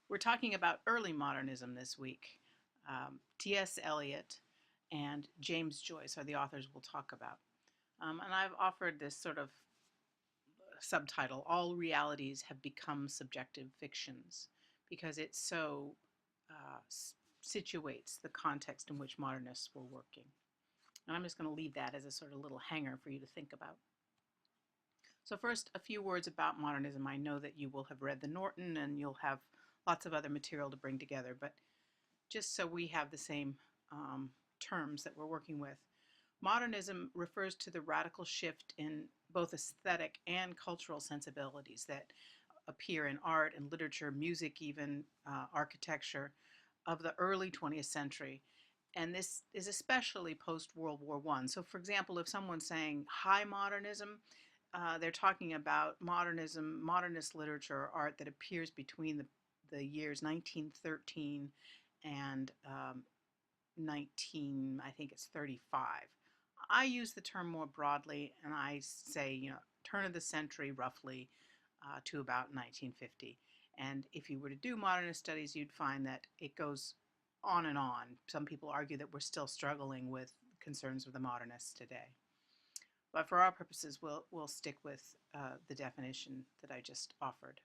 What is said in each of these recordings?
We're talking about early modernism this week. T.S. Eliot and James Joyce are the authors we'll talk about. And I've offered this sort of subtitle, All Realities Have Become Subjective Fictions, because it so uh, situates the context in which modernists were working. And I'm just going to leave that as a sort of little hanger for you to think about. So first, a few words about modernism. I know that you will have read the Norton and you'll have lots of other material to bring together, but just so we have the same terms that we're working with. Modernism refers to the radical shift in both aesthetic and cultural sensibilities that appear in art and literature, music, even architecture of the early 20th century. And this is especially post World War I. So, for example, if someone's saying high modernism, they're talking about modernism, modernist literature or art that appears between the years 1913 and 19, I think it's 35. I use the term more broadly, and I say, turn of the century roughly to about 1950. And if you were to do modernist studies, you'd find that it goes on and on. Some people argue that we're still struggling with concerns of the modernists today. But for our purposes, we'll stick with the definition that I just offered.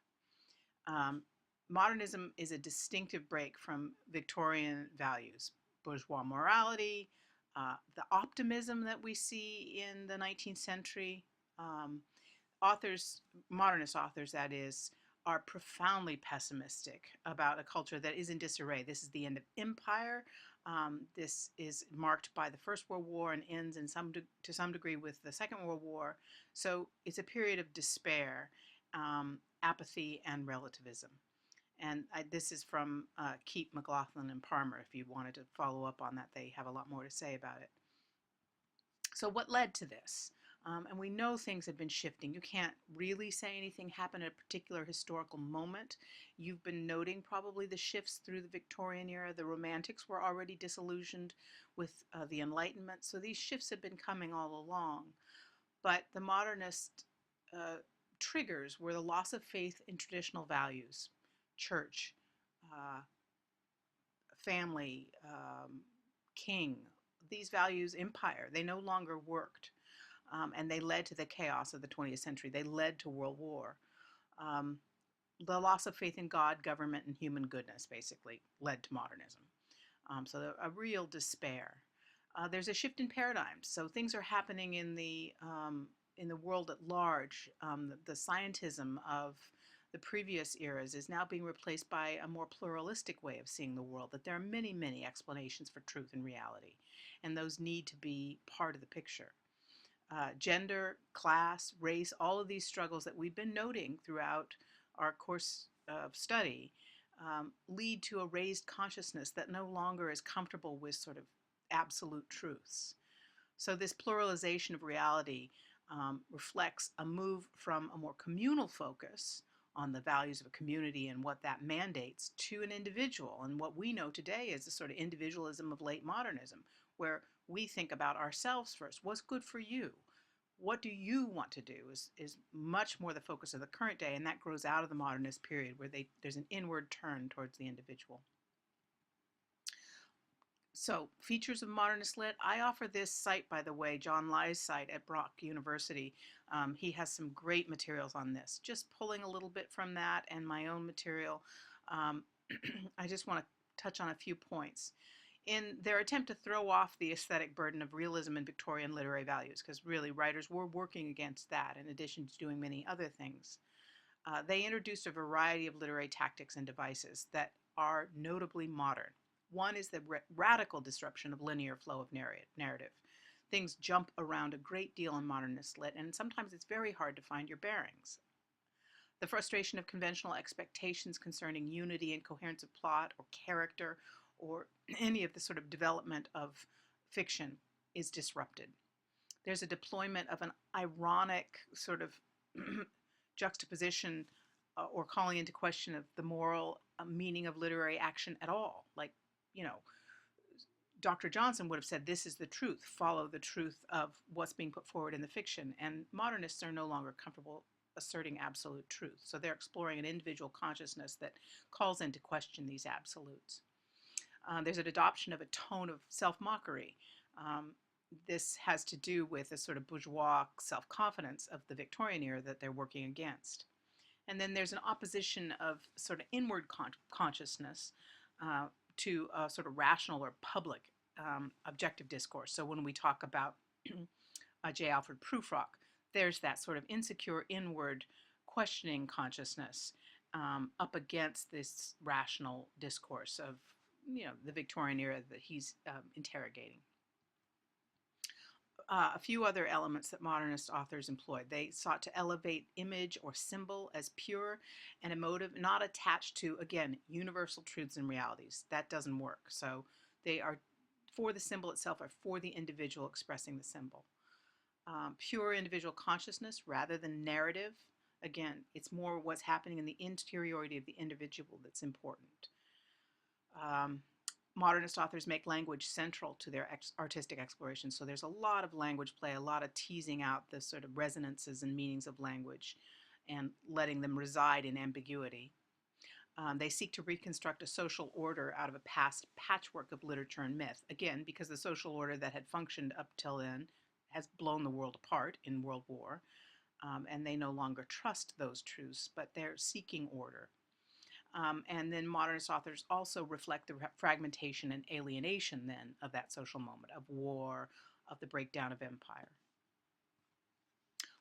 Modernism is a distinctive break from Victorian values, bourgeois morality, the optimism that we see in the 19th century. Modernist authors, that is, are profoundly pessimistic about a culture that is in disarray. This is the end of empire. This is marked by the First World War and ends to some degree with the Second World War. So it's a period of despair, apathy, and relativism. And this is from Keep, McLaughlin, and Palmer. If you wanted to follow up on that, they have a lot more to say about it. So what led to this? And we know things have been shifting. You can't really say anything happened at a particular historical moment. You've been noting probably the shifts through the Victorian era. The Romantics were already disillusioned with the Enlightenment. So these shifts have been coming all along. But the modernist triggers were the loss of faith in traditional values, church, family, king, these values, empire. They no longer worked. And they led to the chaos of the 20th century. They led to World War. The loss of faith in God, government, and human goodness basically led to modernism. So a real despair. There's a shift in paradigms. So things are happening in the world at large. The scientism of the previous eras is now being replaced by a more pluralistic way of seeing the world, that there are many, many explanations for truth and reality, and those need to be part of the picture. Gender, class, race, all of these struggles that we've been noting throughout our course of study lead to a raised consciousness that no longer is comfortable with sort of absolute truths. So this pluralization of reality reflects a move from a more communal focus on the values of a community and what that mandates to an individual. And what we know today is the sort of individualism of late modernism, where we think about ourselves first. What's good for you? What do you want to do is much more the focus of the current day, and that grows out of the modernist period where there's an inward turn towards the individual. So, features of modernist lit. I offer this site, by the way, John Lye's site at Brock University. He has some great materials on this. Just pulling a little bit from that and my own material, I just want to touch on a few points. In their attempt to throw off the aesthetic burden of realism and Victorian literary values, because really writers were working against that in addition to doing many other things, they introduced a variety of literary tactics and devices that are notably modern. One is the radical disruption of linear flow of narrative. Things jump around a great deal in modernist lit, and sometimes it's very hard to find your bearings. The frustration of conventional expectations concerning unity and coherence of plot or character or any of the sort of development of fiction is disrupted. There's a deployment of an ironic sort of juxtaposition or calling into question of the moral meaning of literary action at all. Like, Dr. Johnson would have said, this is the truth, follow the truth of what's being put forward in the fiction. And modernists are no longer comfortable asserting absolute truth. So they're exploring an individual consciousness that calls into question these absolutes. There's an adoption of a tone of self-mockery. This has to do with a sort of bourgeois self-confidence of the Victorian era that they're working against. And then there's an opposition of sort of inward consciousness uh, to a sort of rational or public objective discourse. So when we talk about J. Alfred Prufrock, there's that sort of insecure inward questioning consciousness up against this rational discourse of the Victorian era that he's interrogating. A few other elements that modernist authors employed. They sought to elevate image or symbol as pure and emotive, not attached to, again, universal truths and realities. That doesn't work. So they are for the symbol itself or for the individual expressing the symbol. Pure individual consciousness rather than narrative. Again, it's more what's happening in the interiority of the individual that's important. Modernist authors make language central to their artistic exploration. So there's a lot of language play, a lot of teasing out the sort of resonances and meanings of language and letting them reside in ambiguity. They seek to reconstruct a social order out of a past patchwork of literature and myth. Again, because the social order that had functioned up till then has blown the world apart in World War, and they no longer trust those truths, but they're seeking order. And then modernist authors also reflect the fragmentation and alienation then of that social moment, of war, of the breakdown of empire.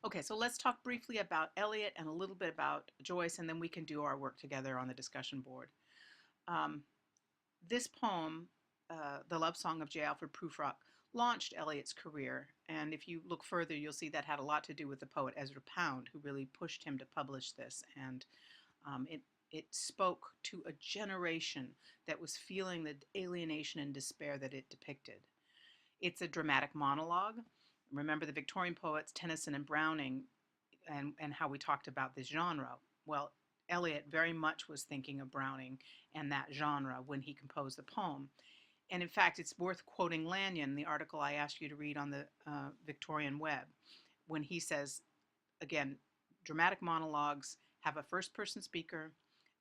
Okay, so let's talk briefly about Eliot and a little bit about Joyce, and then we can do our work together on the discussion board. This poem, The Love Song of J. Alfred Prufrock, launched Eliot's career, and if you look further, you'll see that had a lot to do with the poet Ezra Pound, who really pushed him to publish this, and it spoke to a generation that was feeling the alienation and despair that it depicted. It's a dramatic monologue. Remember the Victorian poets Tennyson and Browning and how we talked about this genre. Well, Eliot very much was thinking of Browning and that genre when he composed the poem. And in fact, it's worth quoting Lanyon, the article I asked you to read on the Victorian web, when he says, again, dramatic monologues have a first-person speaker,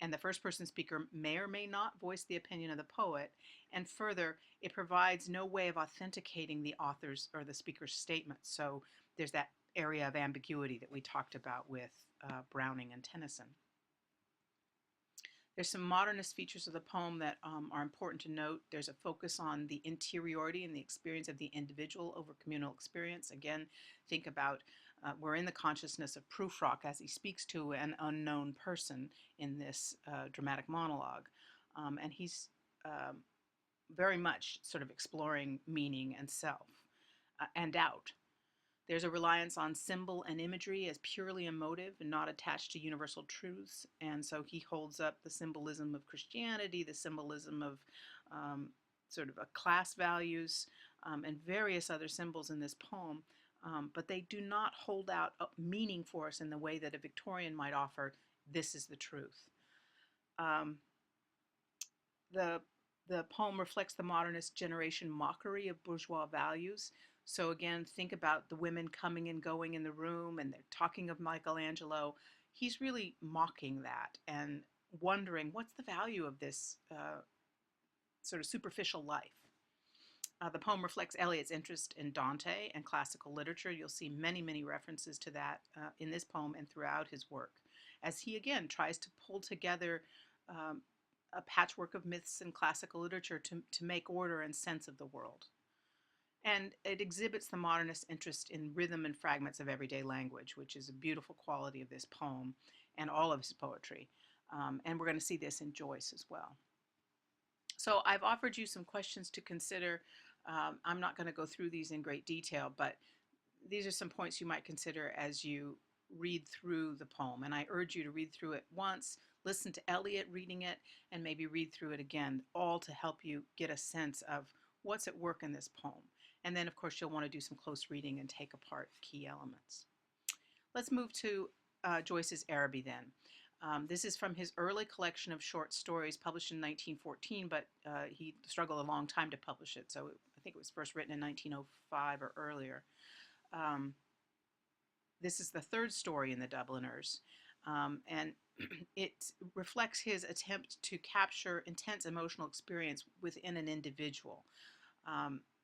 and the first-person speaker may or may not voice the opinion of the poet, and further, it provides no way of authenticating the author's or the speaker's statement. So there's that area of ambiguity that we talked about with Browning and Tennyson. There's some modernist features of the poem that are important to note. There's a focus on the interiority and the experience of the individual over communal experience. Again, think about we're in the consciousness of Prufrock as he speaks to an unknown person in this dramatic monologue. And he's very much sort of exploring meaning and self and doubt. There's a reliance on symbol and imagery as purely emotive and not attached to universal truths. And so he holds up the symbolism of Christianity, the symbolism of sort of a class values, and various other symbols in this poem. But they do not hold out meaning for us in the way that a Victorian might offer, this is the truth. The poem reflects the modernist generation mockery of bourgeois values. So again, think about the women coming and going in the room and they're talking of Michelangelo. He's really mocking that and wondering what's the value of this sort of superficial life. The poem reflects Eliot's interest in Dante and classical literature. You'll see many, many references to that in this poem and throughout his work, as he again tries to pull together a patchwork of myths and classical literature to make order and sense of the world. And it exhibits the modernist interest in rhythm and fragments of everyday language, which is a beautiful quality of this poem and all of his poetry. And we're going to see this in Joyce as well. So I've offered you some questions to consider. I'm not going to go through these in great detail, but these are some points you might consider as you read through the poem. And I urge you to read through it once, listen to Eliot reading it, and maybe read through it again, all to help you get a sense of what's at work in this poem. And then, of course, you'll want to do some close reading and take apart key elements. Let's move to Joyce's Araby then. This is from his early collection of short stories published in 1914, but he struggled a long time to publish it. So I think it was first written in 1905 or earlier. This is the third story in the Dubliners, and it reflects his attempt to capture intense emotional experience within an individual.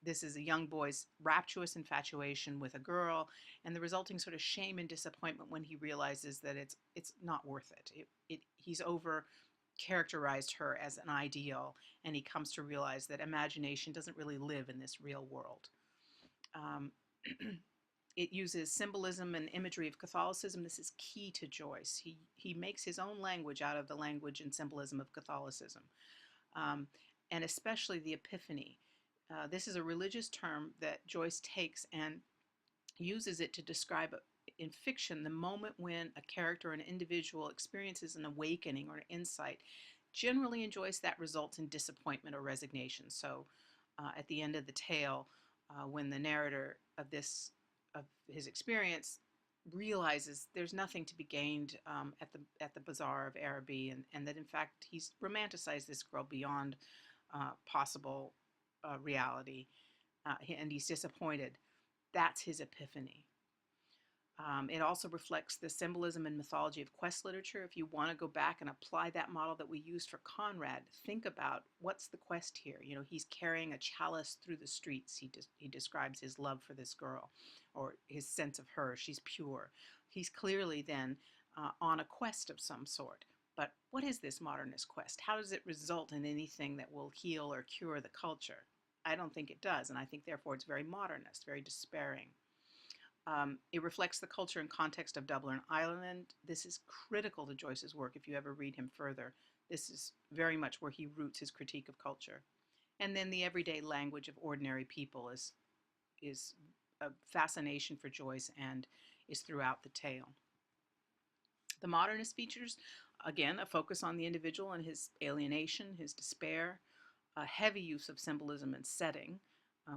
This is a young boy's rapturous infatuation with a girl, and the resulting sort of shame and disappointment when he realizes that it's not worth it. He's over characterized her as an ideal, and he comes to realize that imagination doesn't really live in this real world. Um, it uses symbolism and imagery of Catholicism. This is key to Joyce. He makes his own language out of the language and symbolism of Catholicism, um, and especially the Epiphany. This is a religious term that Joyce takes and uses it to describe in fiction the moment when a character or an individual experiences an awakening or an insight. Generally, in Joyce, that results in disappointment or resignation. So, at the end of the tale, when the narrator of his experience realizes there's nothing to be gained at the bazaar of Araby, and that in fact he's romanticized this girl beyond possible reality, and he's disappointed. That's his epiphany. It also reflects the symbolism and mythology of quest literature. If you want to go back and apply that model that we used for Conrad, think about what's the quest here. You know, he's carrying a chalice through the streets. He describes his love for this girl, or his sense of her. She's pure. He's clearly then on a quest of some sort. But what is this modernist quest? How does it result in anything that will heal or cure the culture? I don't think it does, and I think therefore it's very modernist, very despairing. It reflects the culture and context of Dublin, Ireland. This is critical to Joyce's work if you ever read him further. This is very much where he roots his critique of culture. And then the everyday language of ordinary people is a fascination for Joyce and is throughout the tale. The modernist features, again, a focus on the individual and his alienation, his despair, a heavy use of symbolism and setting.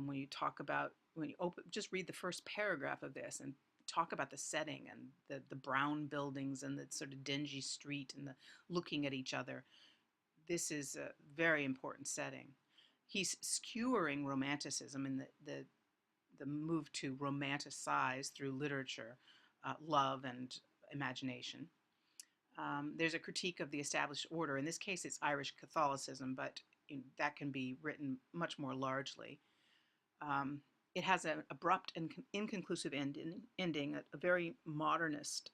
When you talk about, when you just read the first paragraph of this and talk about the setting and the brown buildings and the sort of dingy street and the looking at each other, this is a very important setting. He's skewering romanticism and the move to romanticize through literature, love and imagination. There's a critique of the established order. In this case, it's Irish Catholicism, but that can be written much more largely. It has an abrupt and inconclusive ending, a very modernist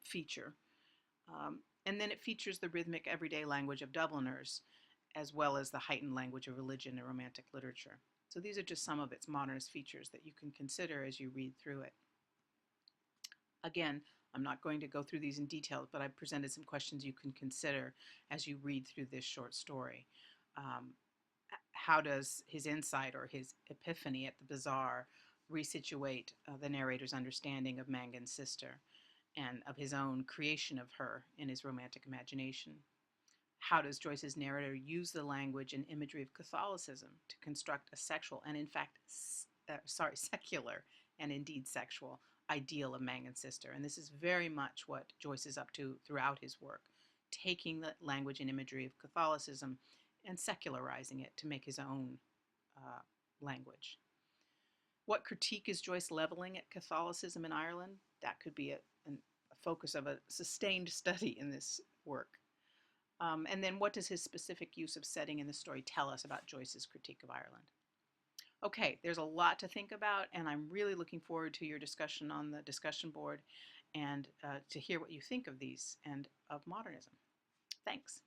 feature. And then it features the rhythmic everyday language of Dubliners, as well as the heightened language of religion and romantic literature. So these are just some of its modernist features that you can consider as you read through it. Again, I'm not going to go through these in detail, but I've presented some questions you can consider as you read through this short story. How does his insight or his epiphany at the bazaar resituate the narrator's understanding of Mangan's sister and of his own creation of her in his romantic imagination? How does Joyce's narrator use the language and imagery of Catholicism to construct a sexual and in fact, secular and indeed sexual ideal of Mangan's sister? And this is very much what Joyce is up to throughout his work, taking the language and imagery of Catholicism and secularizing it to make his own language. What critique is Joyce leveling at Catholicism in Ireland? That could be a focus of a sustained study in this work. And then what does his specific use of setting in the story tell us about Joyce's critique of Ireland? Okay, there's a lot to think about, and I'm really looking forward to your discussion on the discussion board and to hear what you think of these and of modernism. Thanks.